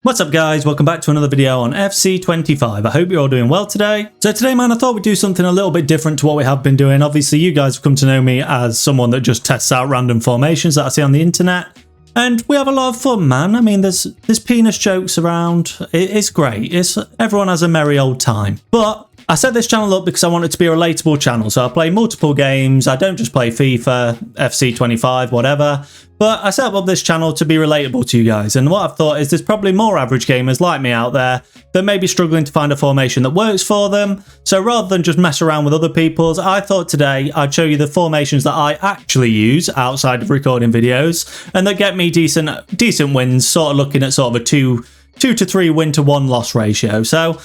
What's up guys, welcome back to another video on FC25. I hope you're all doing well today. So today man, I thought we'd do something a little bit different to what we have been doing. Obviously you guys have come to know me as someone that just tests out random formations that I see on the internet. And we have a lot of fun, man. I mean, there's penis jokes around. It's great. Everyone has a merry old time. But I set this channel up because I want it to be a relatable channel. So I play multiple games. I don't just play FIFA, FC25, whatever. But I set up this channel to be relatable to you guys. And what I've thought is there's probably more average gamers like me out there that may be struggling to find a formation that works for them. So rather than just mess around with other people's, I thought today I'd show you the formations that I actually use outside of recording videos and that get me decent wins, sort of looking at sort of a 2 to 3 win to 1 loss ratio. So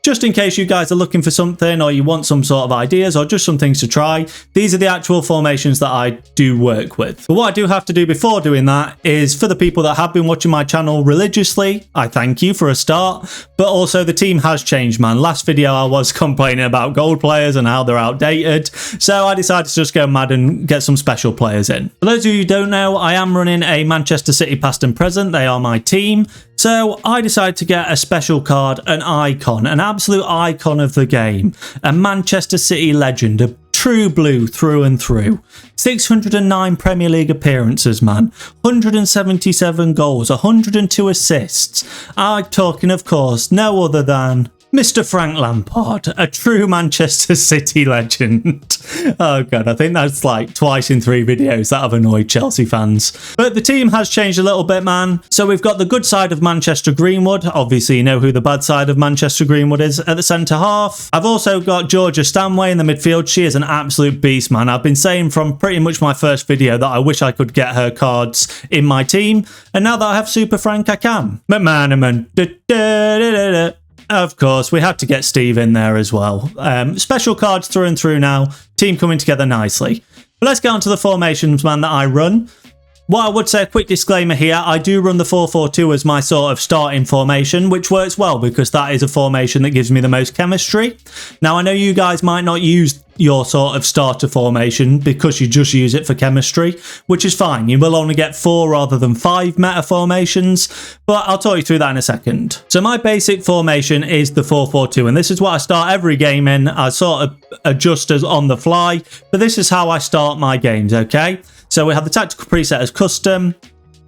just in case you guys are looking for something or you want some sort of ideas or just some things to try, these are the actual formations that I do work with. But what I do have to do before doing that is for the people that have been watching my channel religiously, I thank you for a start, but also the team has changed, man. Last video I was complaining about gold players and how they're outdated, so I decided to just go mad and get some special players in. For those of you who don't know, I am running a Manchester City past and present. They are my team. So I decided to get a special card, an icon, an absolute icon of the game, a Manchester City legend, a true blue through and through. 609 Premier League appearances, man. 177 goals, 102 assists. I'm talking, of course, no other than Mr. Frank Lampard, a true Manchester City legend. Oh god, I think that's like twice in 3 videos that have annoyed Chelsea fans. But the team has changed a little bit, man. So we've got the good side of Manchester Greenwood. Obviously, you know who the bad side of Manchester Greenwood is at the centre half. I've also got Georgia Stanway in the midfield. She is an absolute beast, man. I've been saying from pretty much my first video that I wish I could get her cards in my team. And now that I have Super Frank, I can. McManaman. Of course, we had to get Steve in there as well. Special cards through and through now. Team coming together nicely. But let's get on to the formations, man, that I run. What I would say, a quick disclaimer here, I do run the 4-4-2 as my sort of starting formation, which works well because that is a formation that gives me the most chemistry. Now, I know you guys might not use your sort of starter formation because you just use it for chemistry, which is fine. You will only get 4 rather than 5 meta formations, but I'll talk you through that in a second. So my basic formation is the 4-4-2, and this is what I start every game in. I sort of adjust as on the fly, but this is how I start my games, okay? So we have the tactical preset as custom,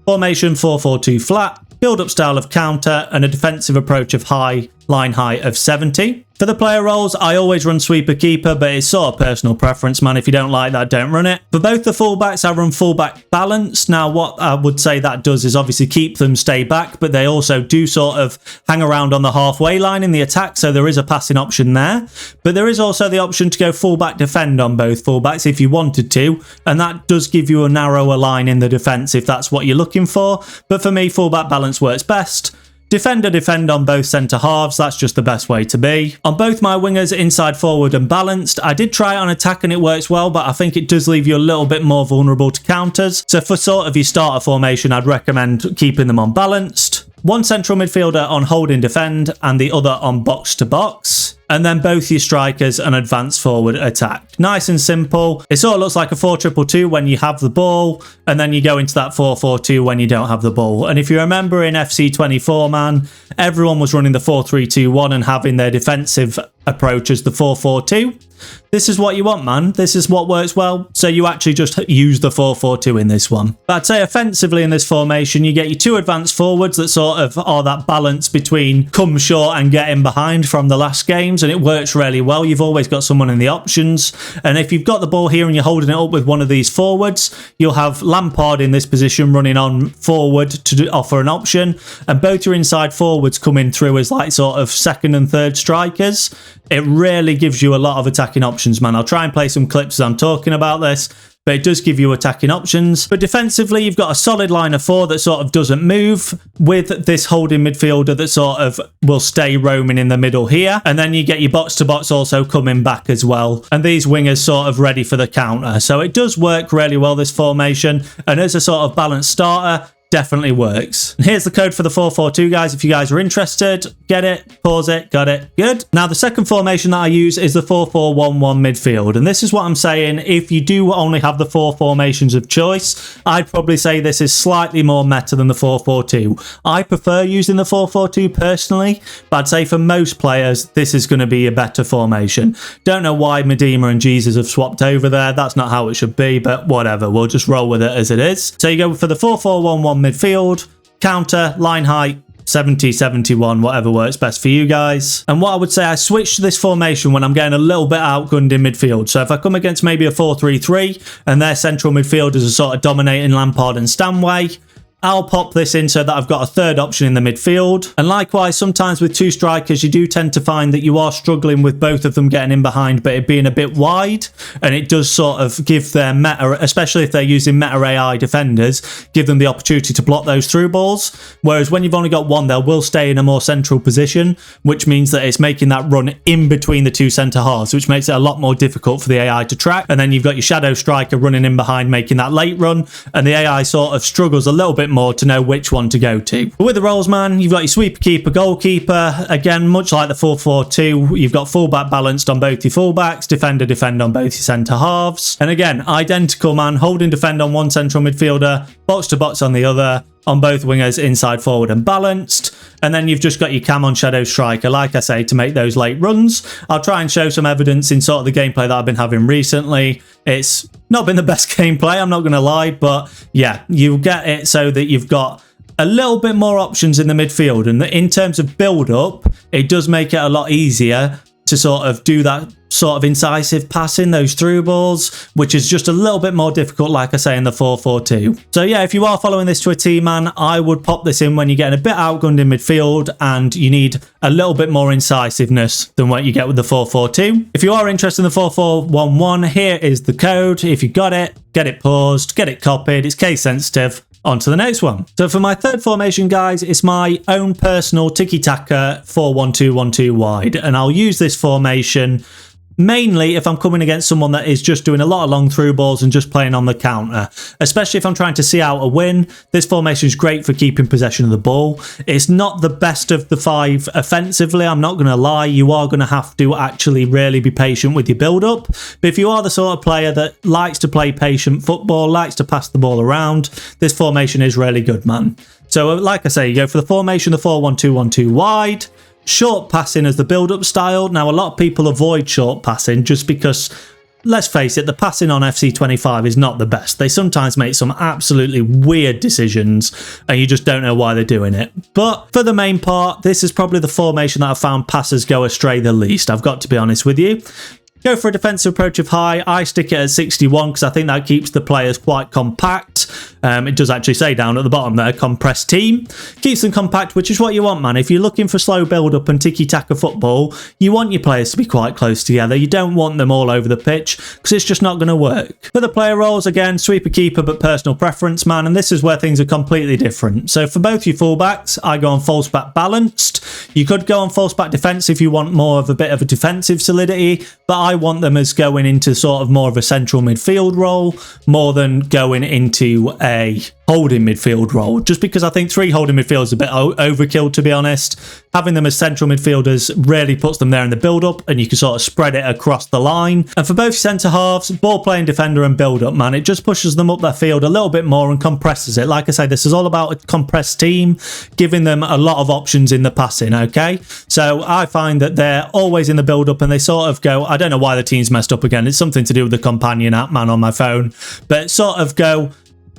formation 4-4-2 flat, build-up style of counter, and a defensive approach of high, line height of 70. For the player roles, I always run sweeper keeper, but it's sort of personal preference, man. If you don't like that, don't run it. For both the fullbacks, I run fullback balance. Now, what I would say that does is obviously keep them stay back, but they also do sort of hang around on the halfway line in the attack, so there is a passing option there. But there is also the option to go fullback defend on both fullbacks if you wanted to, and that does give you a narrower line in the defence if that's what you're looking for. But for me, fullback balance works best. Defender defend on both centre halves, that's just the best way to be. On both my wingers, inside forward and balanced, I did try it on attack and it works well, but I think it does leave you a little bit more vulnerable to counters. So for sort of your starter formation, I'd recommend keeping them on balanced. One central midfielder on hold and defend and the other on box to box. And then both your strikers and advanced forward attack. Nice and simple. It sort of looks like a 4-2-2 when you have the ball, and then you go into that 4-4-2 when you don't have the ball. And if you remember in FC25, man, everyone was running the 4-3-2-1 and having their defensive approach as the 4-4-2. This is what you want, man. This is what works well. So you actually just use the 4-4-2 in this one. But I'd say offensively in this formation, you get your 2 advanced forwards that sort of are that balance between come short and getting behind from the last games, and it works really well. You've always got someone in the options, and if you've got the ball here and you're holding it up with one of these forwards, you'll have Lampard in this position running on forward to offer an option, and both your inside forwards coming through as like sort of second and third strikers. It really gives you a lot of attacking options, man. I'll try and play some clips as I'm talking about this, but it does give you attacking options. But defensively, you've got a solid line of 4 that sort of doesn't move, with this holding midfielder that sort of will stay roaming in the middle here. And then you get your box to box also coming back as well. And these wingers sort of ready for the counter. So it does work really well, this formation. And as a sort of balanced starter, definitely works. And here's the code for the 4-4-2, guys. If you guys are interested, get it, pause it, got it, good. Now, the second formation that I use is the 4-4-1-1 midfield. And this is what I'm saying. If you do only have the 4 formations of choice, I'd probably say this is slightly more meta than the 4-4-2. I prefer using the 4-4-2 personally, but I'd say for most players, this is going to be a better formation. Don't know why Medema and Jesus have swapped over there. That's not how it should be, but whatever. We'll just roll with it as it is. So you go for the 4-4-1-1 midfield, counter, line height, 70, 71, whatever works best for you guys. And what I would say, I switch to this formation when I'm getting a little bit outgunned in midfield. So if I come against maybe a 4-3-3 and their central midfielders are sort of dominating Lampard and Stanway, I'll pop this in so that I've got a third option in the midfield. And likewise, sometimes with 2 strikers, you do tend to find that you are struggling with both of them getting in behind, but it being a bit wide. And it does sort of give their meta, especially if they're using meta AI defenders, give them the opportunity to block those through balls. Whereas when you've only got one, they will stay in a more central position, which means that it's making that run in between the 2 centre halves, which makes it a lot more difficult for the AI to track. And then you've got your shadow striker running in behind, making that late run. And the AI sort of struggles a little bit more to know which one to go to. But with the roles, man, you've got your sweeper, keeper, goalkeeper. Again, much like the 4-4-2, you've got fullback balanced on both your fullbacks, defender, defend on both your centre halves. And again, identical, man, holding defend on one central midfielder, box to box on the other, on both wingers, inside, forward and balanced. And then you've just got your cam on shadow striker, like I say, to make those late runs. I'll try and show some evidence in sort of the gameplay that I've been having recently. It's not been the best gameplay, I'm not going to lie, but yeah, you get it so that you've got a little bit more options in the midfield. And in terms of build up, it does make it a lot easier to sort of do that sort of incisive passing, those through balls, which is just a little bit more difficult, like I say, in the 4-4-2. So yeah, if you are following this to a T, man, I would pop this in when you're getting a bit outgunned in midfield and you need a little bit more incisiveness than what you get with the 4-4-2. If you are interested in the 4-4-1-1, here is the code. If you got it, get it paused, get it copied. It's case sensitive. On to the next one. So for my third formation, guys, it's my own personal tiki-taka 4-1-2-1-2 wide. And I'll use this formation mainly if I'm coming against someone that is just doing a lot of long through balls and just playing on the counter. Especially if I'm trying to see out a win, this formation is great for keeping possession of the ball. It's not the best of the 5 offensively, I'm not going to lie. You are going to have to actually really be patient with your build-up. But if you are the sort of player that likes to play patient football, likes to pass the ball around, this formation is really good, man. So like I say, you go for the formation, the 4-1-2-1-2 wide. Short passing as the build-up style. Now, a lot of people avoid short passing just because, let's face it, the passing on FC25 is not the best. They sometimes make some absolutely weird decisions and you just don't know why they're doing it. But for the main part, this is probably the formation that I've found passers go astray the least, I've got to be honest with you. Go for a defensive approach of high. I stick it at 61 because I think that keeps the players quite compact. It does actually say down at the bottom there, compressed team. Keeps them compact, which is what you want, man. If you're looking for slow build-up and tiki-taka football, you want your players to be quite close together. You don't want them all over the pitch because it's just not going to work. For the player roles, again, sweeper, keeper, but personal preference, man. And this is where things are completely different. So for both your fullbacks, I go on false back balanced. You could go on false back defense if you want more of a bit of a defensive solidity, but I want them as going into sort of more of a central midfield role more than going into a holding midfield role, just because I think 3 holding midfielders is a bit overkill, to be honest. Having them as central midfielders really puts them there in the build-up and you can sort of spread it across the line. And for both centre halves, ball playing defender and build-up, man, it just pushes them up their field a little bit more and compresses it. Like I say, this is all about a compressed team, giving them a lot of options in the passing, okay? So I find that they're always in the build-up and they sort of go, I don't know why the team's messed up again, it's something to do with the companion app, man, on my phone, but sort of go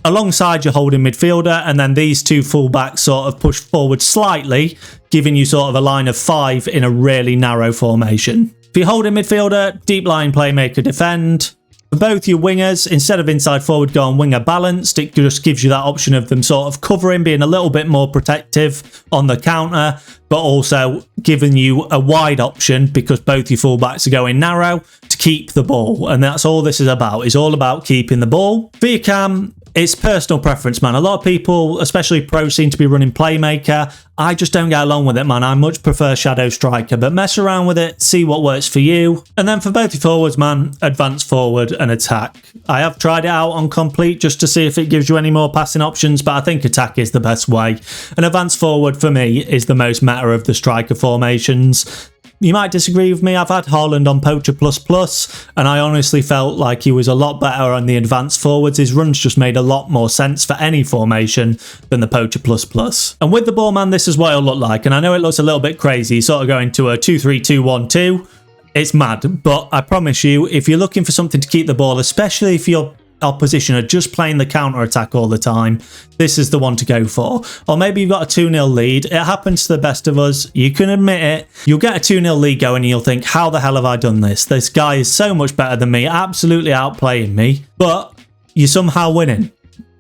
alongside your holding midfielder, and then these 2 fullbacks sort of push forward slightly, giving you sort of a line of 5 in a really narrow formation. For your holding midfielder, deep line playmaker defend. For both your wingers, instead of inside forward, go on winger balanced. It just gives you that option of them sort of covering, being a little bit more protective on the counter, but also giving you a wide option because both your fullbacks are going narrow to keep the ball. And that's all this is about. It's all about keeping the ball. For your cam, It's personal preference, man. A lot of people, especially pros, seem to be running playmaker. I just don't get along with it, man. I much prefer shadow striker, but mess around with it, see what works for you. And then for both your forwards, man, advance forward and attack. I have tried it out on complete just to see if it gives you any more passing options, but I think attack is the best way. And advance forward for me is the most meta of the striker formations. You might disagree with me. I've had Haaland on Poacher++, and I honestly felt like he was a lot better on the advanced forwards. His runs just made a lot more sense for any formation than the Poacher++. And with the ball, man, this is what it'll look like. And I know it looks a little bit crazy, sort of going to a 2-3-2-1-2. It's mad, but I promise you, if you're looking for something to keep the ball, especially if you're opposition are just playing the counter attack all the time, this is the one to go for. Or maybe you've got a 2-0 lead. It happens to the best of us. You can admit it. You'll get a 2-0 lead going and you'll think, how the hell have I done this? This guy is so much better than me, absolutely outplaying me, but you're somehow winning.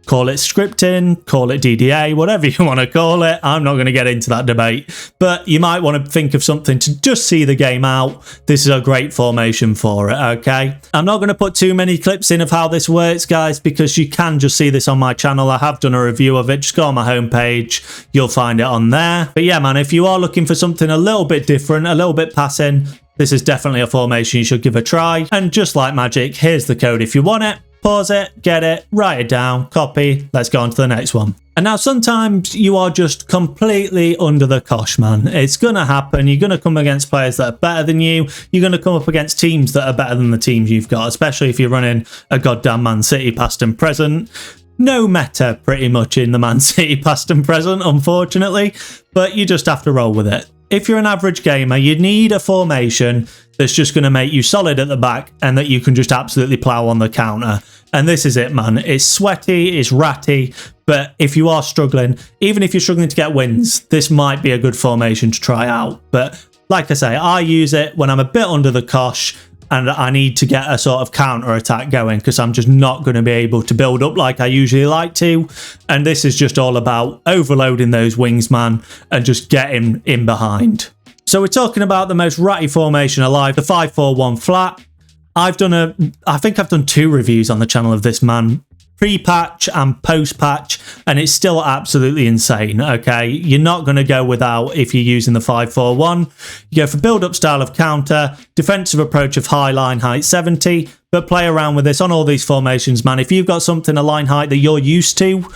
Call it scripting, call it DDA, whatever you want to call it. I'm not going to get into that debate, but you might want to think of something to just see the game out. This is a great formation for it, okay? I'm not going to put too many clips in of how this works, guys, because you can just see this on my channel. I have done a review of it. Just go on my homepage. You'll find it on there. But yeah, man, if you are looking for something a little bit different, a little bit passing, this is definitely a formation you should give a try. And just like magic, here's the code if you want it. Pause it, get it, write it down, copy, let's go on to the next one. And now sometimes you are just completely under the cosh, man. It's going to happen. You're going to come against players that are better than you. You're going to come up against teams that are better than the teams you've got, especially if you're running a goddamn Man City past and present. No meta pretty much in the Man City past and present, unfortunately, but you just have to roll with it. If you're an average gamer, you need a formation that's just going to make you solid at the back and that you can just absolutely plow on the counter. And this is it, man. It's sweaty, it's ratty, but if you are struggling, even if you're struggling to get wins, this might be a good formation to try out. But like I say, I use it when I'm a bit under the cosh and I need to get a sort of counter attack going because I'm just not going to be able to build up like I usually like to. And this is just all about overloading those wings, man, and just getting in behind. So we're talking about the most ratty formation alive, the 5-4-1 flat. I think I've done 2 reviews on the channel of this, man. Pre-patch and post-patch, and it's still absolutely insane, okay? You're not going to go without if you're using the 5-4-1. You go for build-up style of counter, defensive approach of high line height 70, but play around with this on all these formations, man. If you've got something, a line height that you're used to,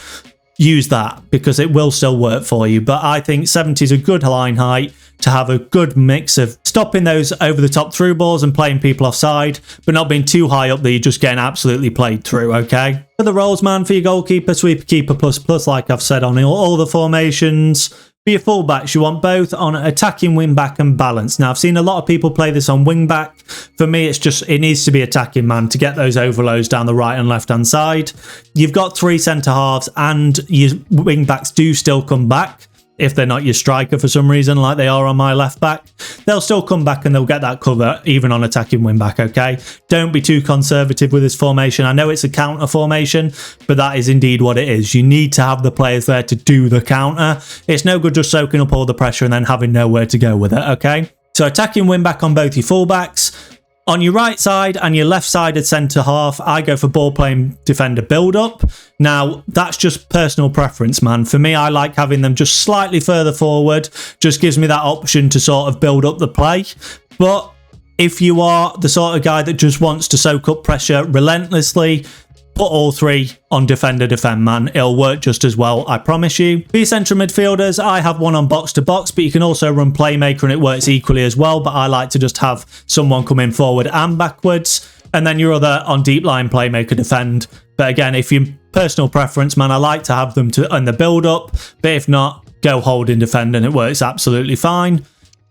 use that because it will still work for you. But I think 70 is a good line height to have a good mix of stopping those over the top through balls and playing people offside, but not being too high up that you're just getting absolutely played through, okay? For the roles, man, for your goalkeeper, sweeper, keeper, plus, like I've said on all the formations. For your fullbacks, you want both on attacking, wing back and balance. Now, I've seen a lot of people play this on wing back. For me, it needs to be attacking, man, to get those overloads down the right and left hand side. You've got 3 centre halves and your wing backs do still come back. If they're not your striker for some reason, like they are on my left back, they'll still come back and they'll get that cover even on attacking wing back, okay? Don't be too conservative with this formation. I know it's a counter formation, but that is indeed what it is. You need to have the players there to do the counter. It's no good just soaking up all the pressure and then having nowhere to go with it, okay? So attacking wing back on both your fullbacks. On your right side and your left-sided centre half, I go for ball-playing defender build-up. Now, that's just personal preference, man. For me, I like having them just slightly further forward. Just gives me that option to sort of build up the play. But if you are the sort of guy that just wants to soak up pressure relentlessly, put all 3 on defender defend, man. It'll work just as well, I promise you. For your central midfielders, I have one on box to box, but you can also run playmaker and it works equally as well. But I like to just have someone come in forward and backwards, and then your other on deep line playmaker defend. But again, if your personal preference, man, I like to have them in the build up. But if not, go holding defend and it works absolutely fine.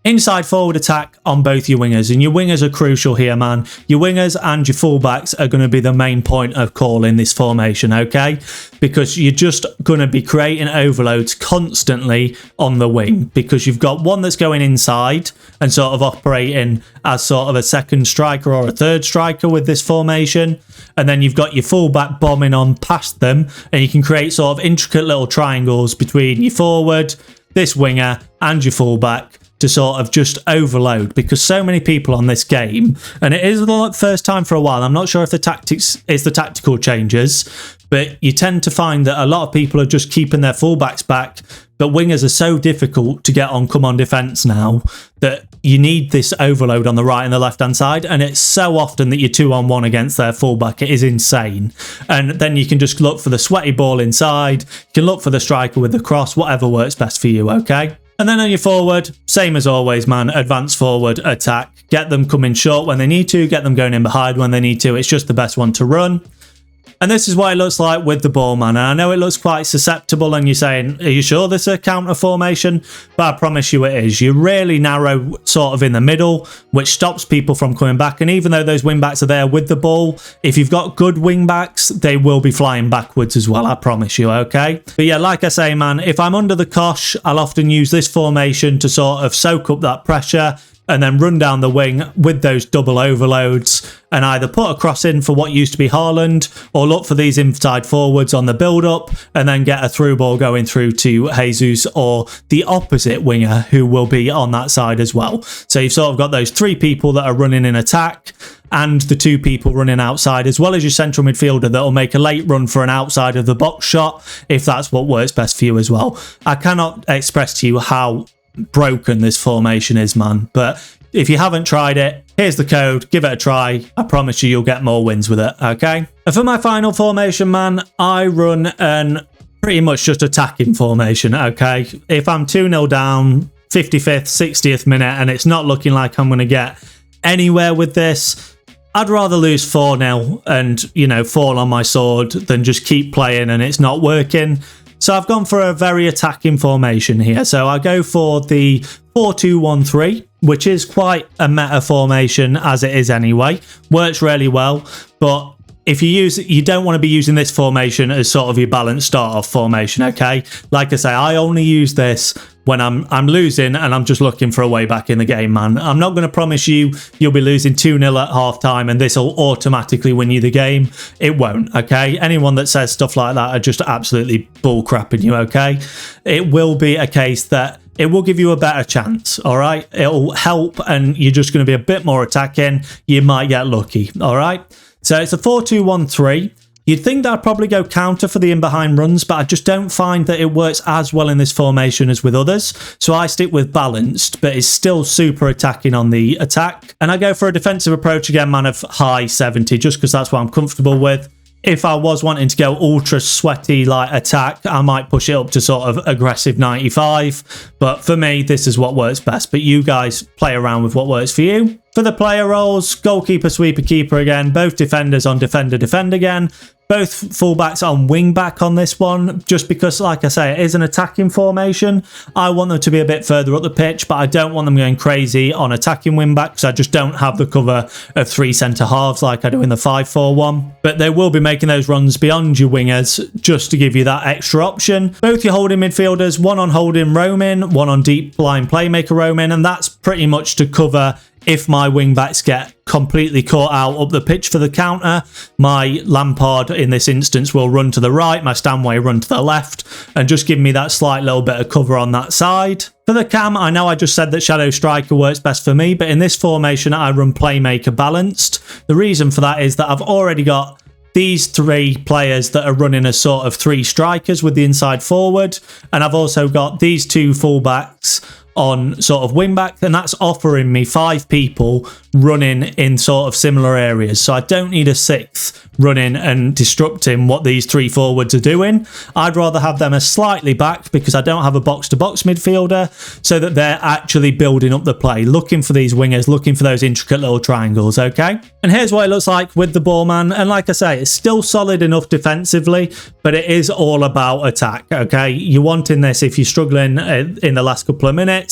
Inside forward attack on both your wingers, and your wingers are crucial here, man. Your wingers and your fullbacks are going to be the main point of call in this formation, okay? Because you're just going to be creating overloads constantly on the wing because you've got one that's going inside and sort of operating as sort of a second striker or a third striker with this formation. And then you've got your fullback bombing on past them, and you can create sort of intricate little triangles between your forward, this winger, and your fullback. to sort of just overload, because so many people on this game, and it is the first time for a while, I'm not sure if the tactics is the tactical changes, but you tend to find that a lot of people are just keeping their fullbacks back, but wingers are so difficult to get on come on defence now that you need this overload on the right and the left hand side, and it's so often that you're 2-on-1 against their fullback. It is insane. And then you can just look for the sweaty ball inside, you can look for the striker with the cross, whatever works best for you, okay? And then on your forward, same as always, man, advance forward, attack, get them coming short when they need to, get them going in behind when they need to. It's just the best one to run. And this is what it looks like with the ball, man. And I know it looks quite susceptible, and you're saying, are you sure this is a counter formation? But I promise you it is. You're really narrow sort of in the middle, which stops people from coming back. And even though those wing backs are there with the ball, if you've got good wing backs, they will be flying backwards as well, I promise you, okay? But yeah, like I say, man, if I'm under the cosh, I'll often use this formation to sort of soak up that pressure and then run down the wing with those double overloads and either put a cross in for what used to be Haaland or look for these inside forwards on the build-up and then get a through ball going through to Jesus or the opposite winger who will be on that side as well. So you've sort of got those three people that are running in attack and the two people running outside, as well as your central midfielder that will make a late run for an outside of the box shot if that's what works best for you as well. I cannot express to you how broken this formation is, man, but if you haven't tried it, here's the code, give it a try. I promise you'll get more wins with it, okay? And for my final formation, man, I run an pretty much just attacking formation, okay? If I'm 2-0 down, 55th, 60th minute, and it's not looking like I'm going to get anywhere with this, I'd rather lose 4-0 and, you know, fall on my sword than just keep playing and it's not working. So I've gone for a very attacking formation here. So I go for the 4-2-1-3, which is quite a meta formation as it is anyway. Works really well, but if you don't want to be using this formation as sort of your balanced start-off formation, okay? Like I say, I only use this when I'm losing and I'm just looking for a way back in the game, man. I'm not going to promise you'll be losing 2-0 at half-time and this will automatically win you the game. It won't, okay? Anyone that says stuff like that are just absolutely bull-crapping you, okay? It will be a case that it will give you a better chance, all right? It'll help and you're just going to be a bit more attacking. You might get lucky, all right? So it's a 4-2-1-3. You'd think that I'd probably go counter for the in-behind runs, but I just don't find that it works as well in this formation as with others. So I stick with balanced, but it's still super attacking on the attack. And I go for a defensive approach again, man, of high 70, just because that's what I'm comfortable with. If I was wanting to go ultra sweaty like attack, I might push it up to sort of aggressive 95. But for me, this is what works best. But you guys play around with what works for you. For the player roles, goalkeeper, sweeper, keeper again. Both defenders on defender, defend again. Both fullbacks on wing back on this one, just because, like I say, it is an attacking formation. I want them to be a bit further up the pitch, but I don't want them going crazy on attacking wing backs. I just don't have the cover of three centre halves like I do in the 5-4-1. But they will be making those runs beyond your wingers just to give you that extra option. Both your holding midfielders, one on holding roaming, one on deep line playmaker roaming, and that's pretty much to cover if my wing backs get completely caught out up the pitch for the counter. My Lampard in this instance will run to the right, my Stanway run to the left, and just give me that slight little bit of cover on that side. For the cam, I know I just said that Shadow Striker works best for me, but in this formation I run Playmaker balanced. The reason for that is that I've already got these three players that are running as sort of three strikers with the inside forward, and I've also got these two fullbacks on sort of wing back, and that's offering me 5 people running in sort of similar areas. So I don't need a sixth running and disrupting what these 3 forwards are doing. I'd rather have them as slightly back because I don't have a box-to-box midfielder, so that they're actually building up the play, looking for these wingers, looking for those intricate little triangles, okay? And here's what it looks like with the ball, man. And like I say, it's still solid enough defensively, but it is all about attack, okay? You're wanting this if you're struggling in the last couple of minutes.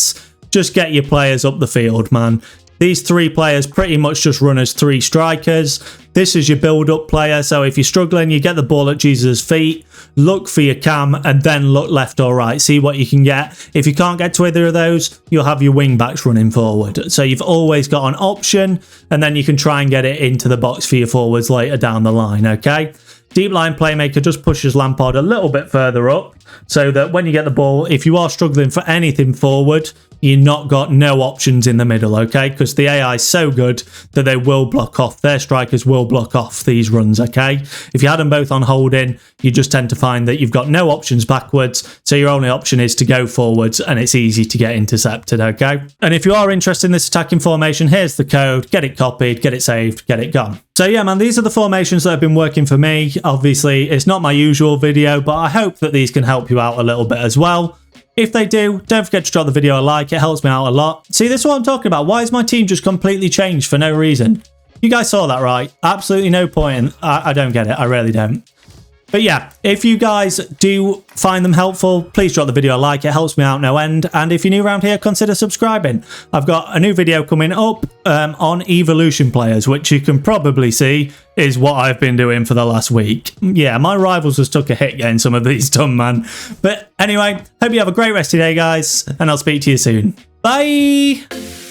Just get your players up the field, man. These 3 players pretty much just run as 3 strikers. This is your build-up player, so if you're struggling, you get the ball at Jesus' feet, look for your cam, and then look left or right. See what you can get. If you can't get to either of those, you'll have your wing-backs running forward. So you've always got an option, and then you can try and get it into the box for your forwards later down the line, okay? Deep line playmaker just pushes Lampard a little bit further up. so that when you get the ball, if you are struggling for anything forward, you've not got no options in the middle, okay? Because the AI is so good that they will block off, their strikers will block off these runs, okay? If you had them both on holding, you just tend to find that you've got no options backwards, so your only option is to go forwards, and it's easy to get intercepted, okay? And if you are interested in this attacking formation, here's the code, get it copied, get it saved, get it gone. So yeah, man, these are the formations that have been working for me. Obviously, it's not my usual video, but I hope that these can help you out a little bit as well. If they do, don't forget to drop the video a like, it helps me out a lot. See, this is what I'm talking about. Why is my team just completely changed for no reason? You guys saw that, right? Absolutely no point. I don't get it, I really don't. But yeah, if you guys do find them helpful, please drop the video a like, it helps me out no end. And if you're new around here, consider subscribing. I've got a new video coming up on evolution players, which you can probably see is what I've been doing for the last week. Yeah, my rivals just took a hit getting some of these done, man. But anyway, hope you have a great rest of your day, guys, and I'll speak to you soon. Bye!